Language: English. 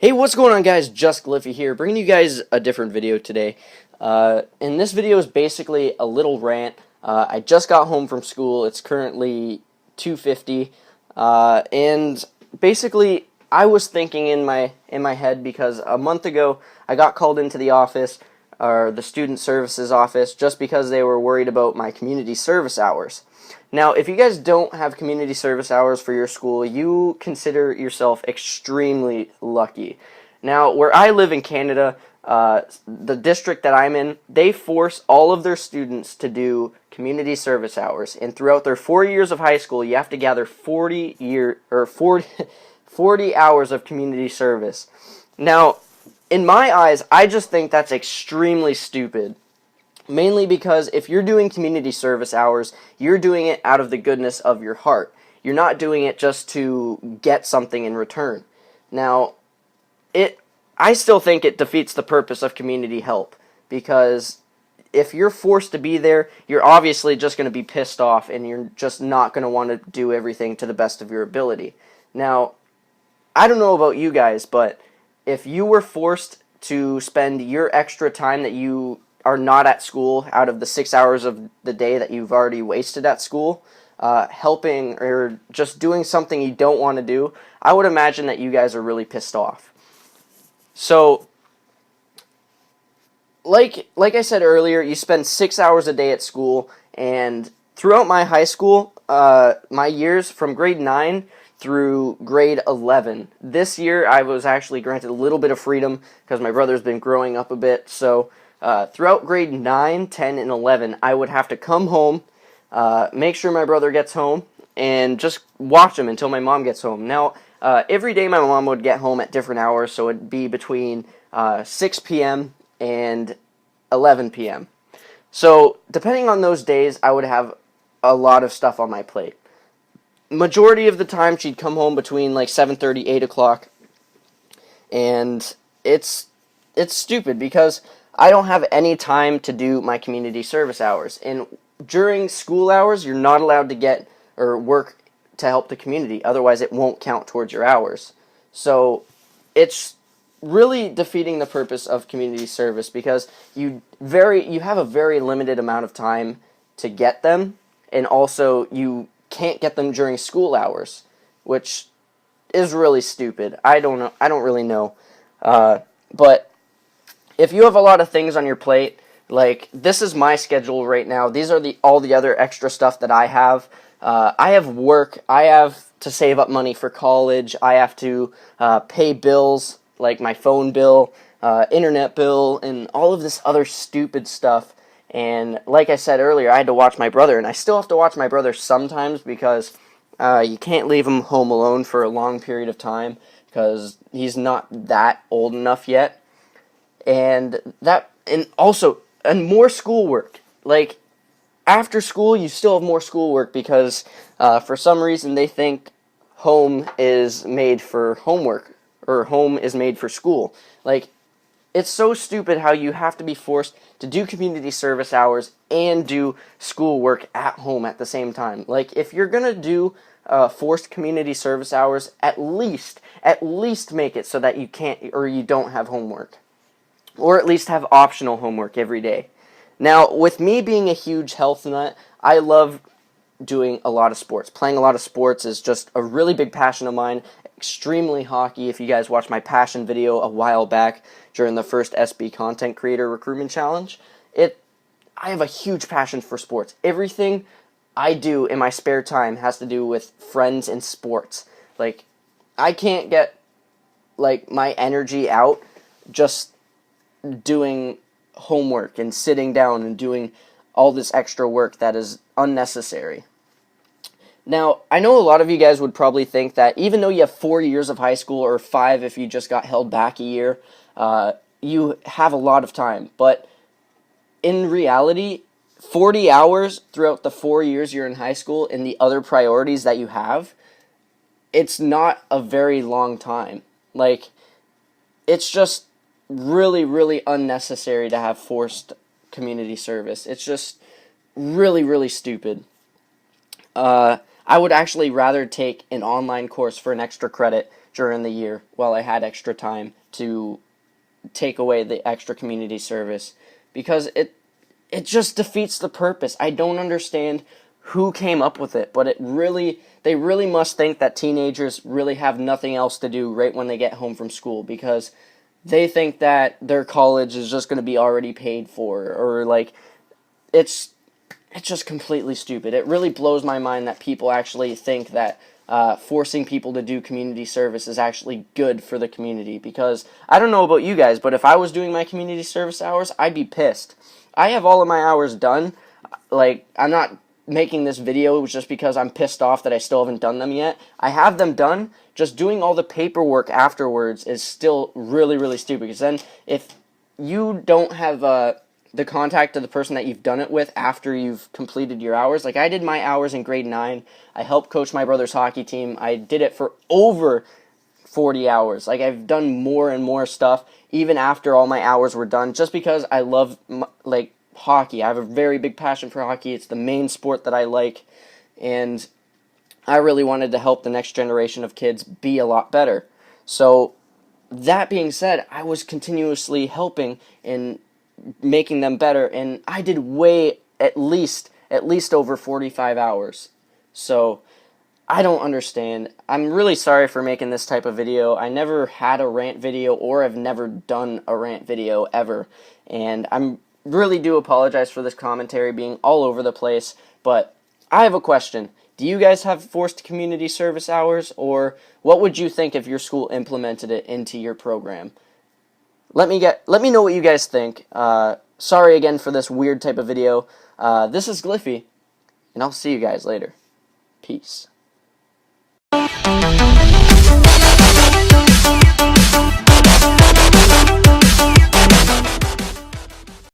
Hey, what's going on, guys? Just Gliffy here, bringing you guys a different video today. And this video is basically a little rant. I just got home from school. It's currently 2:50, and basically I was thinking in my head because a month ago I got called into the office, or the student services office, just because they were worried about my community service hours. Now, if you guys don't have community service hours for your school, you consider yourself extremely lucky. Now, where I live in Canada, the district that I'm in, they force all of their students to do community service hours, and throughout their 4 years of high school, you have to gather 40 hours of community service. Now, in my eyes, I just think that's extremely stupid. Mainly because if you're doing community service hours, you're doing it out of the goodness of your heart. You're not doing it just to get something in return. Now, I still think it defeats the purpose of community help, because if you're forced to be there, you're obviously just going to be pissed off, and you're just not going to want to do everything to the best of your ability. Now, I don't know about you guys, but if you were forced to spend your extra time that you are not at school out of the 6 hours of the day that you've already wasted at school, helping or just doing something you don't want to do, I would imagine that you guys are really pissed off. So, like I said earlier, you spend 6 hours a day at school, and throughout my high school, my years from grade 9 through grade 11. This year, I was actually granted a little bit of freedom because my brother's been growing up a bit, so throughout grade 9, 10, and 11, I would have to come home, make sure my brother gets home, and just watch him until my mom gets home. Now, every day my mom would get home at different hours, so it'd be between 6 p.m. and 11 p.m. So, depending on those days, I would have a lot of stuff on my plate. Majority of the time, she'd come home between like 7:30, 8 o'clock, and it's stupid because I don't have any time to do my community service hours. And during school hours, you're not allowed to get or work to help the community. Otherwise, it won't count towards your hours. So it's really defeating the purpose of community service because you have a very limited amount of time to get them, and also you can't get them during school hours, which is really stupid. I don't know. I don't really know. But if you have a lot of things on your plate, like this is my schedule right now. These are all the other extra stuff that I have. I have work. I have to save up money for college. I have to pay bills like my phone bill, internet bill, and all of this other stupid stuff. And like I said earlier, I had to watch my brother, and I still have to watch my brother sometimes because you can't leave him home alone for a long period of time because he's not that old enough yet. And more schoolwork. Like, after school, you still have more schoolwork because for some reason they think home is made for homework, or home is made for school. Like, it's so stupid how you have to be forced to do community service hours and do schoolwork at home at the same time. Like, if you're gonna do forced community service hours, at least make it so that you can't or you don't have homework, or at least have optional homework every day. Now, with me being a huge health nut, I love doing a lot of sports. Playing a lot of sports is just a really big passion of mine. Extremely hockey. If you guys watched my passion video a while back during the first SB Content Creator Recruitment Challenge, I have a huge passion for sports. Everything I do in my spare time has to do with friends and sports. Like, I can't get like my energy out just doing homework and sitting down and doing all this extra work that is unnecessary. Now, I know a lot of you guys would probably think that even though you have 4 years of high school, or 5 if you just got held back a year, you have a lot of time. But in reality, 40 hours throughout the 4 years you're in high school and the other priorities that you have, it's not a very long time. Like, it's just really, really unnecessary to have forced community service. It's just really, really stupid. I would actually rather take an online course for an extra credit during the year while I had extra time to take away the extra community service, because it just defeats the purpose. I don't understand who came up with it, but they really must think that teenagers really have nothing else to do right when they get home from school, because they think that their college is just going to be already paid for, or like it's just completely stupid. It really blows my mind that people actually think that forcing people to do community service is actually good for the community, because I don't know about you guys, but if I was doing my community service hours, I'd be pissed. I have all of my hours done. Like, I'm not making this video just because I'm pissed off that I still haven't done them yet. I have them done. Just doing all the paperwork afterwards is still really, really stupid, because then if you don't have the contact of the person that you've done it with after you've completed your hours. Like, I did my hours in grade 9. I helped coach my brother's hockey team. I did it for over 40 hours. Like, I've done more and more stuff even after all my hours were done, just because I love, like, hockey. I have a very big passion for hockey. It's the main sport that I like, and I really wanted to help the next generation of kids be a lot better. So, that being said, I was continuously helping in making them better, and I did at least over 45 hours. So I don't understand. I'm really sorry for making this type of video. I never had a rant video, or have never done a rant video ever, and I'm really do apologize for this commentary being all over the place. But I have a question. Do you guys have forced community service hours, or what would you think if your school implemented it into your program? Let me know what you guys think. Sorry again for this weird type of video. This is Gliffy, and I'll see you guys later. Peace.